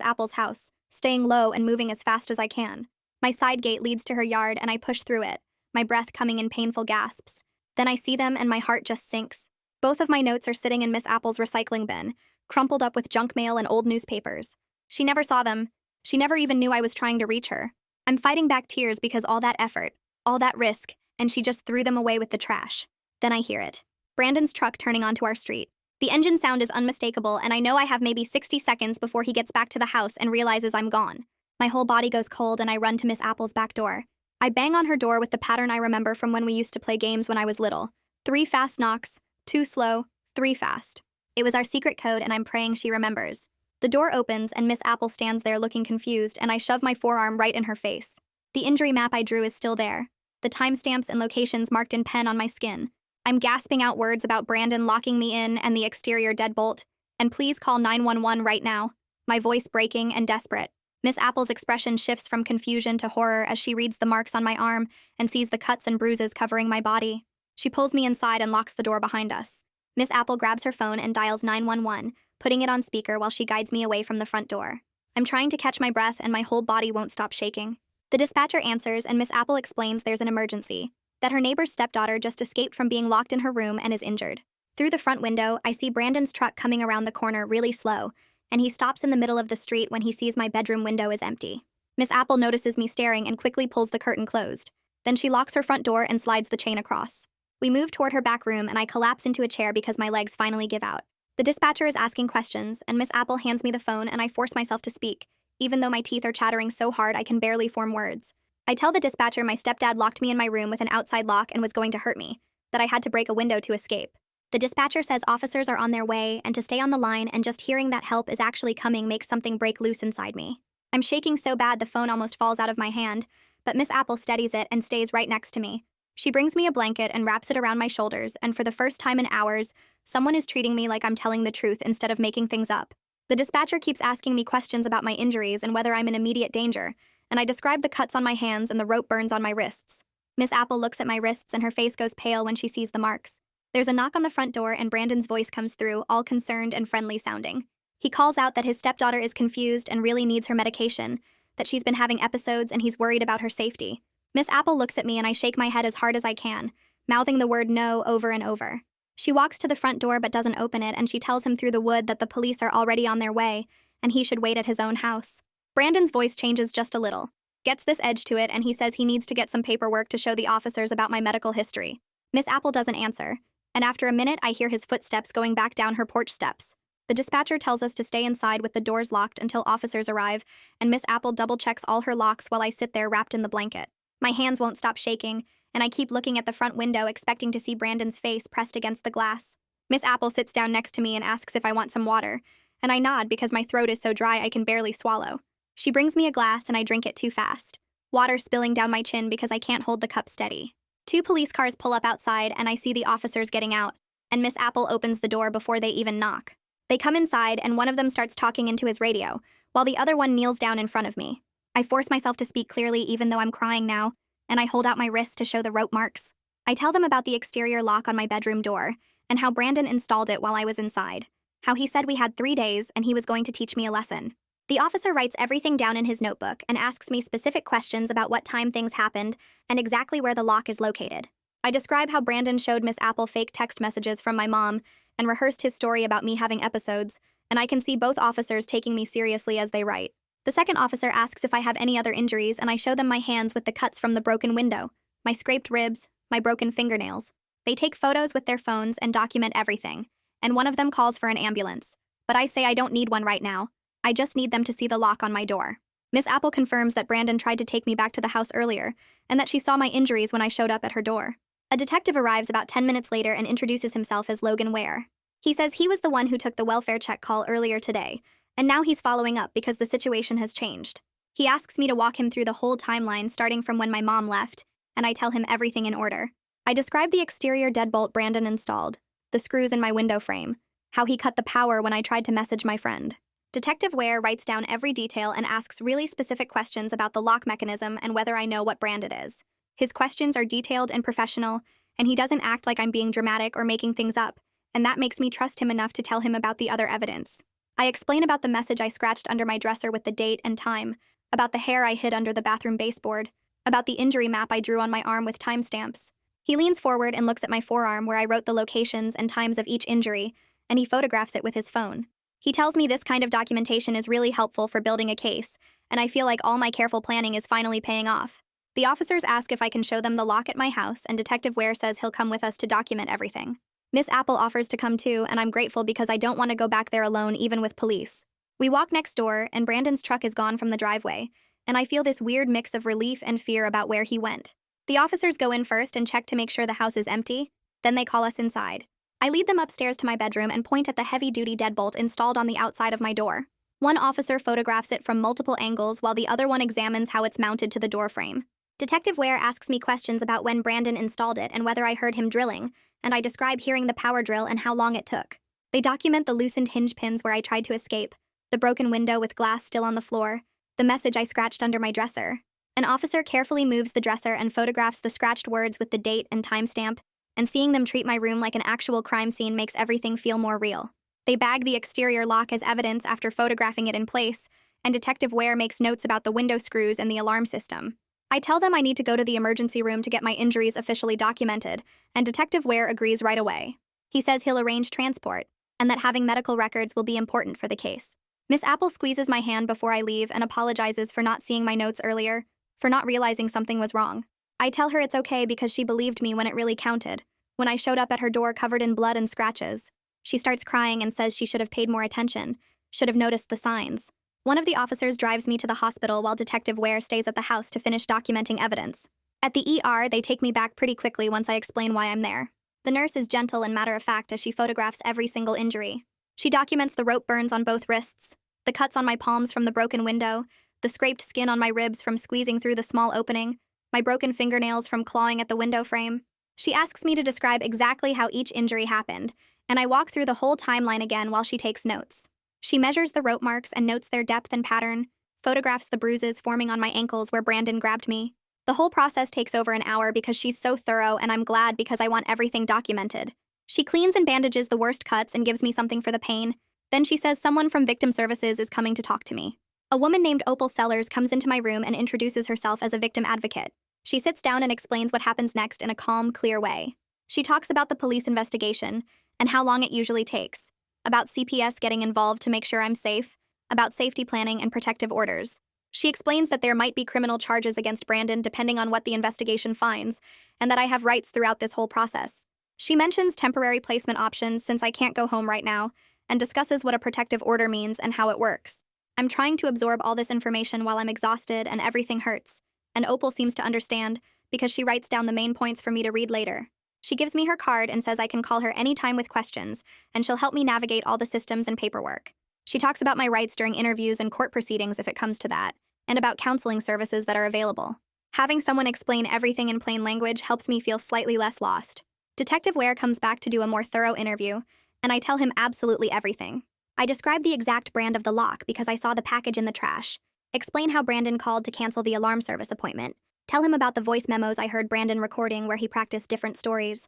Apple's house, staying low and moving as fast as I can. My side gate leads to her yard, and I push through it, my breath coming in painful gasps. Then I see them, and my heart just sinks. Both of my notes are sitting in Miss Apple's recycling bin, crumpled up with junk mail and old newspapers. She never saw them. She never even knew I was trying to reach her. I'm fighting back tears because all that effort, all that risk, and she just threw them away with the trash. Then I hear it. Brandon's truck turning onto our street. The engine sound is unmistakable, and I know I have maybe 60 seconds before he gets back to the house and realizes I'm gone. My whole body goes cold, and I run to Miss Apple's back door. I bang on her door with the pattern I remember from when we used to play games when I was little. 3 fast knocks, 2 slow, 3 fast. It was our secret code, and I'm praying she remembers. The door opens, and Miss Apple stands there looking confused, and I shove my forearm right in her face. The injury map I drew is still there, the timestamps and locations marked in pen on my skin. I'm gasping out words about Brandon locking me in and the exterior deadbolt, and please call 911 right now, my voice breaking and desperate. Miss Apple's expression shifts from confusion to horror as she reads the marks on my arm and sees the cuts and bruises covering my body. She pulls me inside and locks the door behind us. Miss Apple grabs her phone and dials 911, putting it on speaker while she guides me away from the front door. I'm trying to catch my breath, and my whole body won't stop shaking. The dispatcher answers, and Miss Apple explains there's an emergency, that her neighbor's stepdaughter just escaped from being locked in her room and is injured. Through the front window, I see Brandon's truck coming around the corner really slow, and he stops in the middle of the street when he sees my bedroom window is empty. Miss Apple notices me staring and quickly pulls the curtain closed. Then she locks her front door and slides the chain across. We move toward her back room, and I collapse into a chair because my legs finally give out. The dispatcher is asking questions, and Miss Apple hands me the phone, and I force myself to speak, even though my teeth are chattering so hard I can barely form words. I tell the dispatcher my stepdad locked me in my room with an outside lock and was going to hurt me, that I had to break a window to escape. The dispatcher says officers are on their way and to stay on the line, and just hearing that help is actually coming makes something break loose inside me. I'm shaking so bad the phone almost falls out of my hand, but Miss Apple steadies it and stays right next to me. She brings me a blanket and wraps it around my shoulders, and for the first time in hours, someone is treating me like I'm telling the truth instead of making things up. The dispatcher keeps asking me questions about my injuries and whether I'm in immediate danger, and I describe the cuts on my hands and the rope burns on my wrists. Miss Apple looks at my wrists, and her face goes pale when she sees the marks. There's a knock on the front door, and Brandon's voice comes through, all concerned and friendly sounding. He calls out that his stepdaughter is confused and really needs her medication, that she's been having episodes and he's worried about her safety. Miss Apple looks at me, and I shake my head as hard as I can, mouthing the word no over and over. She walks to the front door but doesn't open it, and she tells him through the wood that the police are already on their way and he should wait at his own house. Brandon's voice changes just a little, gets this edge to it, and he says he needs to get some paperwork to show the officers about my medical history. Miss Apple doesn't answer, and after a minute I hear his footsteps going back down her porch steps. The dispatcher tells us to stay inside with the doors locked until officers arrive, and Miss Apple double-checks all her locks while I sit there wrapped in the blanket. My hands won't stop shaking, and I keep looking at the front window expecting to see Brandon's face pressed against the glass. Miss Apple sits down next to me and asks if I want some water, and I nod because my throat is so dry I can barely swallow. She brings me a glass and I drink it too fast, water spilling down my chin because I can't hold the cup steady. 2 police cars pull up outside and I see the officers getting out, and Miss Apple opens the door before they even knock. They come inside and one of them starts talking into his radio, while the other one kneels down in front of me. I force myself to speak clearly even though I'm crying now, and I hold out my wrist to show the rope marks. I tell them about the exterior lock on my bedroom door, and how Brandon installed it while I was inside. How he said we had 3 days and he was going to teach me a lesson. The officer writes everything down in his notebook and asks me specific questions about what time things happened and exactly where the lock is located. I describe how Brandon showed Miss Apple fake text messages from my mom and rehearsed his story about me having episodes, and I can see both officers taking me seriously as they write. The second officer asks if I have any other injuries, and I show them my hands with the cuts from the broken window, my scraped ribs, my broken fingernails. They take photos with their phones and document everything, and one of them calls for an ambulance. But I say I don't need one right now. I just need them to see the lock on my door. Miss Apple confirms that Brandon tried to take me back to the house earlier, and that she saw my injuries when I showed up at her door. A detective arrives about 10 minutes later and introduces himself as Logan Ware. He says he was the one who took the welfare check call earlier today, and now he's following up because the situation has changed. He asks me to walk him through the whole timeline starting from when my mom left, and I tell him everything in order. I describe the exterior deadbolt Brandon installed, the screws in my window frame, how he cut the power when I tried to message my friend. Detective Ware writes down every detail and asks really specific questions about the lock mechanism and whether I know what brand it is. His questions are detailed and professional, and he doesn't act like I'm being dramatic or making things up, and that makes me trust him enough to tell him about the other evidence. I explain about the message I scratched under my dresser with the date and time, about the hair I hid under the bathroom baseboard, about the injury map I drew on my arm with timestamps. He leans forward and looks at my forearm where I wrote the locations and times of each injury, and he photographs it with his phone. He tells me this kind of documentation is really helpful for building a case, and I feel like all my careful planning is finally paying off. The officers ask if I can show them the lock at my house, and Detective Ware says he'll come with us to document everything. Miss Apple offers to come too, and I'm grateful because I don't want to go back there alone even with police. We walk next door, and Brandon's truck is gone from the driveway, and I feel this weird mix of relief and fear about where he went. The officers go in first and check to make sure the house is empty, then they call us inside. I lead them upstairs to my bedroom and point at the heavy-duty deadbolt installed on the outside of my door. One officer photographs it from multiple angles while the other one examines how it's mounted to the doorframe. Detective Ware asks me questions about when Brandon installed it and whether I heard him drilling, and I describe hearing the power drill and how long it took. They document the loosened hinge pins where I tried to escape, the broken window with glass still on the floor, the message I scratched under my dresser. An officer carefully moves the dresser and photographs the scratched words with the date and timestamp, and seeing them treat my room like an actual crime scene makes everything feel more real. They bag the exterior lock as evidence after photographing it in place, and Detective Ware makes notes about the window screws and the alarm system. I tell them I need to go to the emergency room to get my injuries officially documented, and Detective Ware agrees right away. He says he'll arrange transport, and that having medical records will be important for the case. Miss Apple squeezes my hand before I leave and apologizes for not seeing my notes earlier, for not realizing something was wrong. I tell her it's okay because she believed me when it really counted, when I showed up at her door covered in blood and scratches. She starts crying and says she should have paid more attention, should have noticed the signs. One of the officers drives me to the hospital while Detective Ware stays at the house to finish documenting evidence. At the ER, they take me back pretty quickly once I explain why I'm there. The nurse is gentle and matter-of-fact as she photographs every single injury. She documents the rope burns on both wrists, the cuts on my palms from the broken window, the scraped skin on my ribs from squeezing through the small opening, my broken fingernails from clawing at the window frame. She asks me to describe exactly how each injury happened, and I walk through the whole timeline again while she takes notes. She measures the rope marks and notes their depth and pattern, photographs the bruises forming on my ankles where Brandon grabbed me. The whole process takes over an hour because she's so thorough, and I'm glad because I want everything documented. She cleans and bandages the worst cuts and gives me something for the pain. Then she says someone from Victim Services is coming to talk to me. A woman named Opal Sellers comes into my room and introduces herself as a victim advocate. She sits down and explains what happens next in a calm, clear way. She talks about the police investigation and how long it usually takes, about CPS getting involved to make sure I'm safe, about safety planning and protective orders. She explains that there might be criminal charges against Brandon depending on what the investigation finds, and that I have rights throughout this whole process. She mentions temporary placement options since I can't go home right now, and discusses what a protective order means and how it works. I'm trying to absorb all this information while I'm exhausted and everything hurts, and Opal seems to understand because she writes down the main points for me to read later. She gives me her card and says I can call her anytime with questions, and she'll help me navigate all the systems and paperwork. She talks about my rights during interviews and court proceedings if it comes to that, and about counseling services that are available. Having someone explain everything in plain language helps me feel slightly less lost. Detective Ware comes back to do a more thorough interview, and I tell him absolutely everything. I describe the exact brand of the lock because I saw the package in the trash, explain how Brandon called to cancel the alarm service appointment, tell him about the voice memos I heard Brandon recording where he practiced different stories.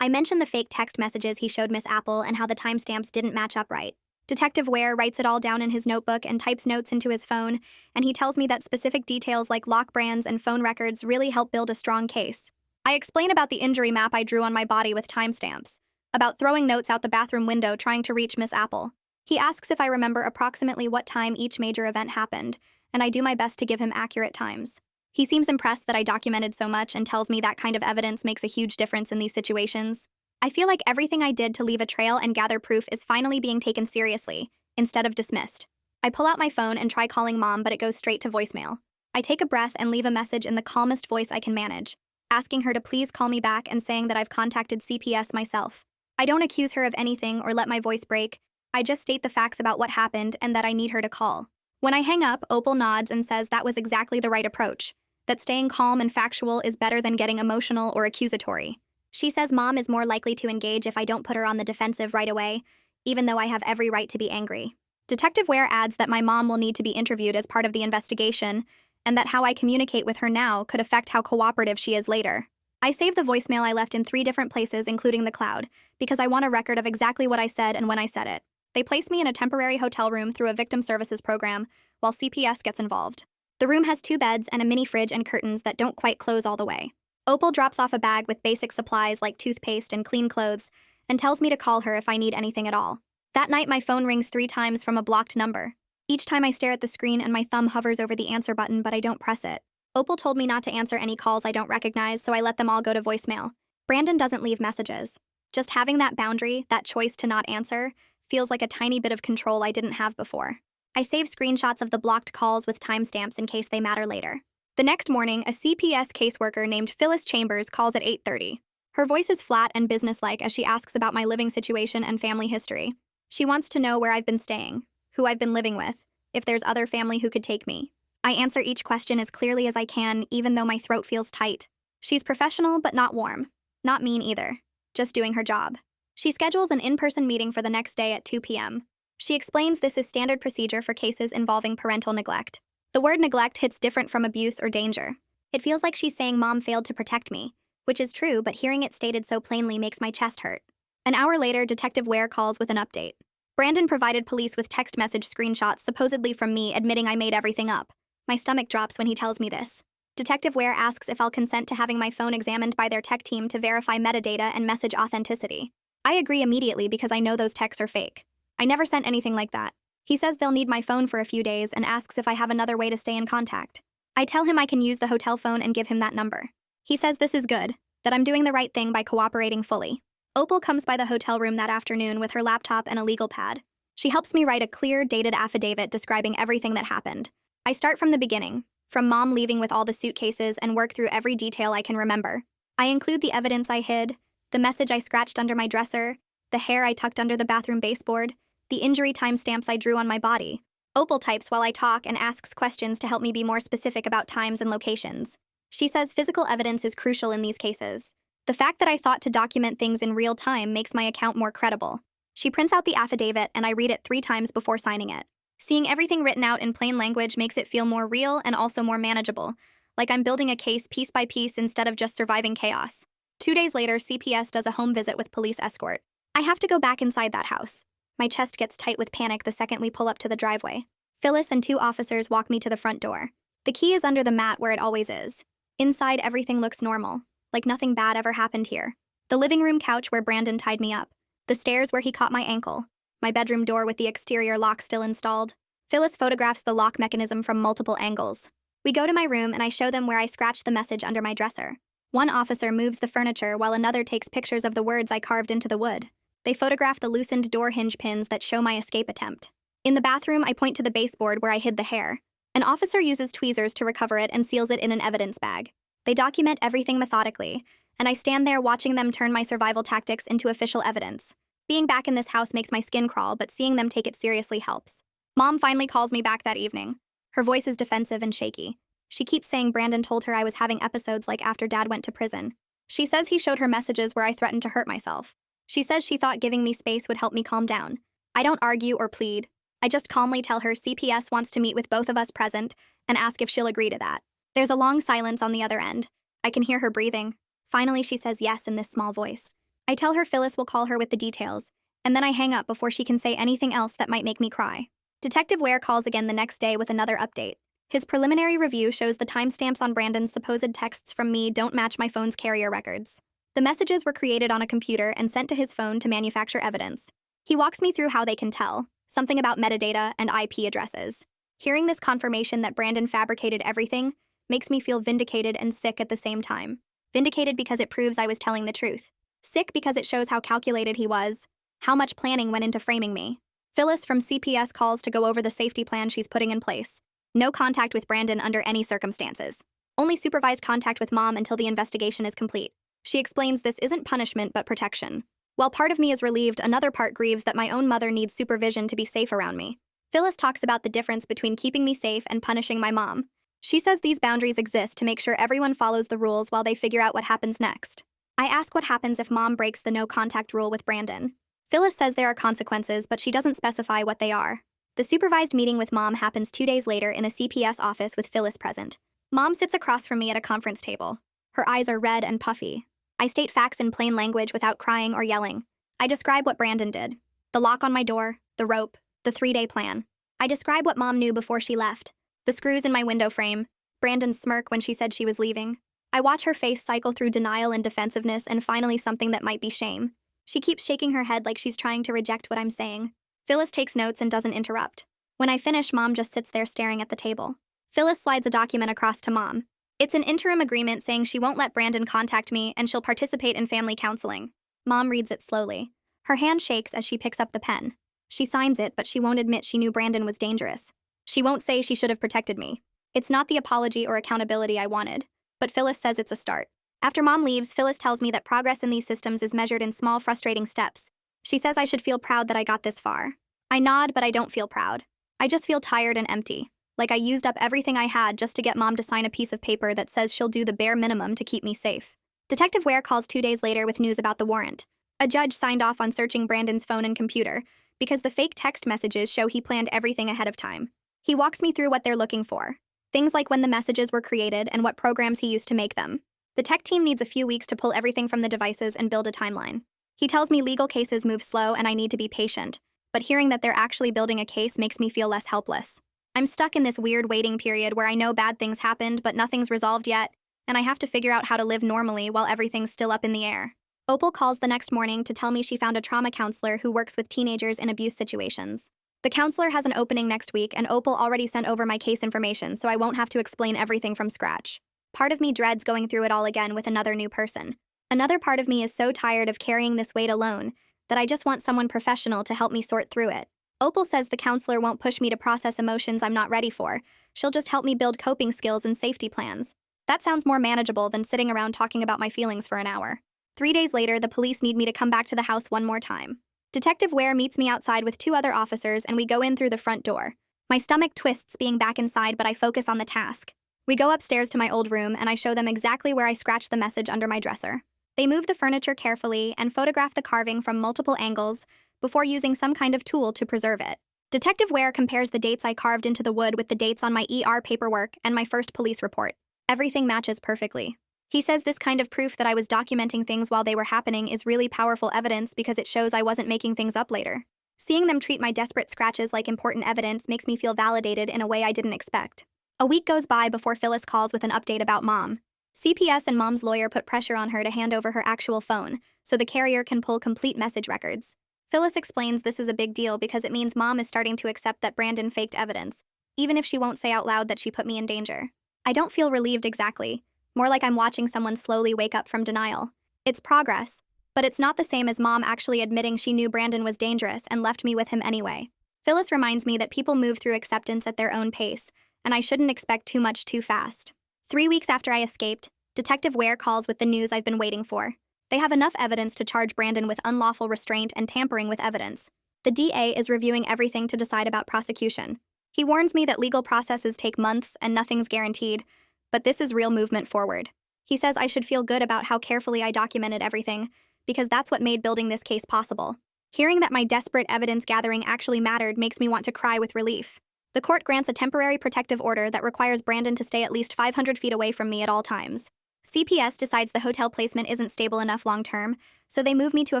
I mention the fake text messages he showed Miss Apple and how the timestamps didn't match up right. Detective Ware writes it all down in his notebook and types notes into his phone, and he tells me that specific details like lock brands and phone records really help build a strong case. I explain about the injury map I drew on my body with timestamps, about throwing notes out the bathroom window trying to reach Miss Apple. He asks if I remember approximately what time each major event happened, and I do my best to give him accurate times. He seems impressed that I documented so much and tells me that kind of evidence makes a huge difference in these situations. I feel like everything I did to leave a trail and gather proof is finally being taken seriously, instead of dismissed. I pull out my phone and try calling Mom, but it goes straight to voicemail. I take a breath and leave a message in the calmest voice I can manage, asking her to please call me back and saying that I've contacted CPS myself. I don't accuse her of anything or let my voice break. I just state the facts about what happened and that I need her to call. When I hang up, Opal nods and says that was exactly the right approach, that staying calm and factual is better than getting emotional or accusatory. She says Mom is more likely to engage if I don't put her on the defensive right away, even though I have every right to be angry. Detective Ware adds that my mom will need to be interviewed as part of the investigation, and that how I communicate with her now could affect how cooperative she is later. I save the voicemail I left in 3 different places, including the cloud, because I want a record of exactly what I said and when I said it. They place me in a temporary hotel room through a victim services program, while CPS gets involved. The room has 2 beds and a mini fridge and curtains that don't quite close all the way. Opal drops off a bag with basic supplies like toothpaste and clean clothes, and tells me to call her if I need anything at all. That night, my phone rings 3 times from a blocked number. Each time I stare at the screen and my thumb hovers over the answer button, but I don't press it. Opal told me not to answer any calls I don't recognize, so I let them all go to voicemail. Brandon doesn't leave messages. Just having that boundary, that choice to not answer, feels like a tiny bit of control I didn't have before. I save screenshots of the blocked calls with timestamps in case they matter later. The next morning, a CPS caseworker named Phyllis Chambers calls at 8:30. Her voice is flat and businesslike as she asks about my living situation and family history. She wants to know where I've been staying, who I've been living with, if there's other family who could take me. I answer each question as clearly as I can, even though my throat feels tight. She's professional, but not warm. Not mean either. Just doing her job. She schedules an in-person meeting for the next day at 2 p.m. She explains this is standard procedure for cases involving parental neglect. The word neglect hits different from abuse or danger. It feels like she's saying Mom failed to protect me, which is true, but hearing it stated so plainly makes my chest hurt. An hour later, Detective Ware calls with an update. Brandon provided police with text message screenshots supposedly from me admitting I made everything up. My stomach drops when he tells me this. Detective Ware asks if I'll consent to having my phone examined by their tech team to verify metadata and message authenticity. I agree immediately because I know those texts are fake. I never sent anything like that. He says they'll need my phone for a few days and asks if I have another way to stay in contact. I tell him I can use the hotel phone and give him that number. He says this is good, that I'm doing the right thing by cooperating fully. Opal comes by the hotel room that afternoon with her laptop and a legal pad. She helps me write a clear, dated affidavit describing everything that happened. I start from the beginning, from Mom leaving with all the suitcases, and work through every detail I can remember. I include the evidence I hid, the message I scratched under my dresser, the hair I tucked under the bathroom baseboard, the injury timestamps I drew on my body. Opal types while I talk and asks questions to help me be more specific about times and locations. She says physical evidence is crucial in these cases. The fact that I thought to document things in real time makes my account more credible. She prints out the affidavit and I read it 3 times before signing it. Seeing everything written out in plain language makes it feel more real and also more manageable, like I'm building a case piece by piece instead of just surviving chaos. 2 days later, CPS does a home visit with police escort. I have to go back inside that house. My chest gets tight with panic the second we pull up to the driveway. Phyllis and 2 officers walk me to the front door. The key is under the mat where it always is. Inside, everything looks normal, like nothing bad ever happened here. The living room couch where Brandon tied me up. The stairs where he caught my ankle. My bedroom door with the exterior lock still installed. Phyllis photographs the lock mechanism from multiple angles. We go to my room and I show them where I scratched the message under my dresser. One officer moves the furniture while another takes pictures of the words I carved into the wood. They photograph the loosened door hinge pins that show my escape attempt. In the bathroom, I point to the baseboard where I hid the hair. An officer uses tweezers to recover it and seals it in an evidence bag. They document everything methodically, and I stand there watching them turn my survival tactics into official evidence. Being back in this house makes my skin crawl, but seeing them take it seriously helps. Mom finally calls me back that evening. Her voice is defensive and shaky. She keeps saying Brandon told her I was having episodes like after Dad went to prison. She says he showed her messages where I threatened to hurt myself. She says she thought giving me space would help me calm down. I don't argue or plead. I just calmly tell her CPS wants to meet with both of us present and ask if she'll agree to that. There's a long silence on the other end. I can hear her breathing. Finally, she says yes in this small voice. I tell her Phyllis will call her with the details, and then I hang up before she can say anything else that might make me cry. Detective Ware calls again the next day with another update. His preliminary review shows the timestamps on Brandon's supposed texts from me don't match my phone's carrier records. The messages were created on a computer and sent to his phone to manufacture evidence. He walks me through how they can tell, something about metadata and IP addresses. Hearing this confirmation that Brandon fabricated everything makes me feel vindicated and sick at the same time. Vindicated because it proves I was telling the truth. Sick because it shows how calculated he was, how much planning went into framing me. Phyllis from CPS calls to go over the safety plan she's putting in place. No contact with Brandon under any circumstances. Only supervised contact with Mom until the investigation is complete. She explains this isn't punishment but protection. While part of me is relieved, another part grieves that my own mother needs supervision to be safe around me. Phyllis talks about the difference between keeping me safe and punishing my mom. She says these boundaries exist to make sure everyone follows the rules while they figure out what happens next. I ask what happens if Mom breaks the no contact rule with Brandon. Phyllis says there are consequences, but she doesn't specify what they are. The supervised meeting with Mom happens 2 days later in a CPS office with Phyllis present. Mom sits across from me at a conference table. Her eyes are red and puffy. I state facts in plain language without crying or yelling. I describe what Brandon did. The lock on my door, the rope, the 3-day plan. I describe what Mom knew before she left. The screws in my window frame, Brandon's smirk when she said she was leaving. I watch her face cycle through denial and defensiveness and finally something that might be shame. She keeps shaking her head like she's trying to reject what I'm saying. Phyllis takes notes and doesn't interrupt. When I finish, Mom just sits there staring at the table. Phyllis slides a document across to Mom. It's an interim agreement saying she won't let Brandon contact me and she'll participate in family counseling. Mom reads it slowly. Her hand shakes as she picks up the pen. She signs it, but she won't admit she knew Brandon was dangerous. She won't say she should have protected me. It's not the apology or accountability I wanted, but Phyllis says it's a start. After Mom leaves, Phyllis tells me that progress in these systems is measured in small, frustrating steps. She says I should feel proud that I got this far. I nod, but I don't feel proud. I just feel tired and empty, like I used up everything I had just to get Mom to sign a piece of paper that says she'll do the bare minimum to keep me safe. Detective Ware calls 2 days later with news about the warrant. A judge signed off on searching Brandon's phone and computer because the fake text messages show he planned everything ahead of time. He walks me through what they're looking for. Things like when the messages were created and what programs he used to make them. The tech team needs a few weeks to pull everything from the devices and build a timeline. He tells me legal cases move slow and I need to be patient, but hearing that they're actually building a case makes me feel less helpless. I'm stuck in this weird waiting period where I know bad things happened, but nothing's resolved yet, and I have to figure out how to live normally while everything's still up in the air. Opal calls the next morning to tell me she found a trauma counselor who works with teenagers in abuse situations. The counselor has an opening next week, and Opal already sent over my case information, so I won't have to explain everything from scratch. Part of me dreads going through it all again with another new person. Another part of me is so tired of carrying this weight alone that I just want someone professional to help me sort through it. Opal says the counselor won't push me to process emotions I'm not ready for. She'll just help me build coping skills and safety plans. That sounds more manageable than sitting around talking about my feelings for an hour. 3 days later, the police need me to come back to the house one more time. Detective Ware meets me outside with 2 other officers and we go in through the front door. My stomach twists being back inside, but I focus on the task. We go upstairs to my old room and I show them exactly where I scratched the message under my dresser. They move the furniture carefully and photograph the carving from multiple angles before using some kind of tool to preserve it. Detective Ware compares the dates I carved into the wood with the dates on my ER paperwork and my first police report. Everything matches perfectly. He says this kind of proof that I was documenting things while they were happening is really powerful evidence because it shows I wasn't making things up later. Seeing them treat my desperate scratches like important evidence makes me feel validated in a way I didn't expect. A week goes by before Phyllis calls with an update about Mom. CPS and mom's lawyer put pressure on her to hand over her actual phone so the carrier can pull complete message records. Phyllis explains this is a big deal because it means mom is starting to accept that Brandon faked evidence, even if she won't say out loud that she put me in danger. I don't feel relieved exactly, more like I'm watching someone slowly wake up from denial. It's progress, but it's not the same as mom actually admitting she knew Brandon was dangerous and left me with him anyway. Phyllis reminds me that people move through acceptance at their own pace, and I shouldn't expect too much too fast. 3 weeks after I escaped, Detective Ware calls with the news I've been waiting for. They have enough evidence to charge Brandon with unlawful restraint and tampering with evidence. The DA is reviewing everything to decide about prosecution. He warns me that legal processes take months and nothing's guaranteed, but this is real movement forward. He says I should feel good about how carefully I documented everything, because that's what made building this case possible. Hearing that my desperate evidence gathering actually mattered makes me want to cry with relief. The court grants a temporary protective order that requires Brandon to stay at least 500 feet away from me at all times. CPS decides the hotel placement isn't stable enough long-term, so they move me to a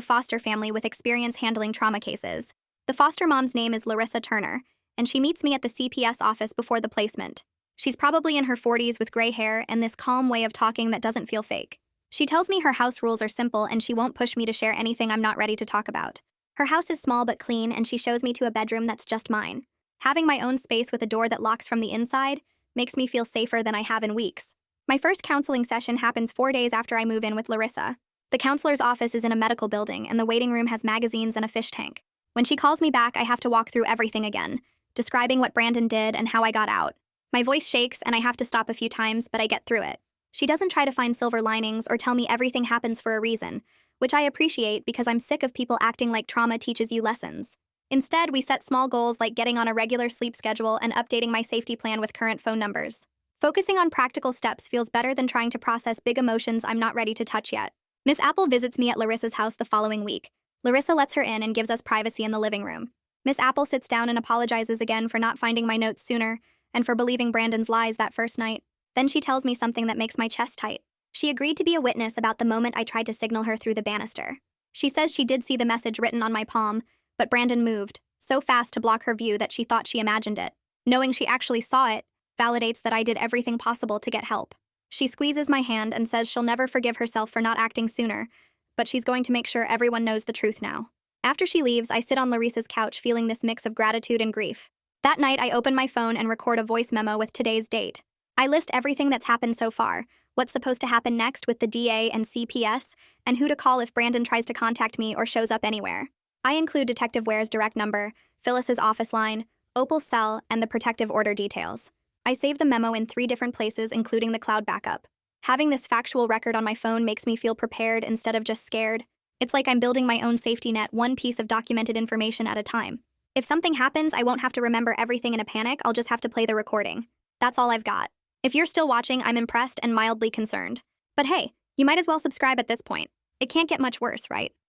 foster family with experience handling trauma cases. The foster mom's name is Larissa Turner, and she meets me at the CPS office before the placement. She's probably in her 40s with gray hair and this calm way of talking that doesn't feel fake. She tells me her house rules are simple and she won't push me to share anything I'm not ready to talk about. Her house is small but clean, and she shows me to a bedroom that's just mine. Having my own space with a door that locks from the inside makes me feel safer than I have in weeks. My first counseling session happens 4 days after I move in with Larissa. The counselor's office is in a medical building, and the waiting room has magazines and a fish tank. When she calls me back, I have to walk through everything again, describing what Brandon did and how I got out. My voice shakes, and I have to stop a few times, but I get through it. She doesn't try to find silver linings or tell me everything happens for a reason, which I appreciate because I'm sick of people acting like trauma teaches you lessons. Instead, we set small goals like getting on a regular sleep schedule and updating my safety plan with current phone numbers. Focusing on practical steps feels better than trying to process big emotions I'm not ready to touch yet. Miss Apple visits me at Larissa's house the following week. Larissa lets her in and gives us privacy in the living room. Miss Apple sits down and apologizes again for not finding my notes sooner and for believing Brandon's lies that first night. Then she tells me something that makes my chest tight. She agreed to be a witness about the moment I tried to signal her through the banister. She says she did see the message written on my palm, but Brandon moved so fast to block her view that she thought she imagined it. Knowing she actually saw it validates that I did everything possible to get help. She squeezes my hand and says she'll never forgive herself for not acting sooner, but she's going to make sure everyone knows the truth now. After she leaves, I sit on Larissa's couch feeling this mix of gratitude and grief. That night, I open my phone and record a voice memo with today's date. I list everything that's happened so far, what's supposed to happen next with the DA and CPS, and who to call if Brandon tries to contact me or shows up anywhere. I include Detective Ware's direct number, Phyllis's office line, Opal's cell, and the protective order details. I save the memo in 3 different places, including the cloud backup. Having this factual record on my phone makes me feel prepared instead of just scared. It's like I'm building my own safety net, one piece of documented information at a time. If something happens, I won't have to remember everything in a panic, I'll just have to play the recording. That's all I've got. If you're still watching, I'm impressed and mildly concerned. But hey, you might as well subscribe at this point. It can't get much worse, right?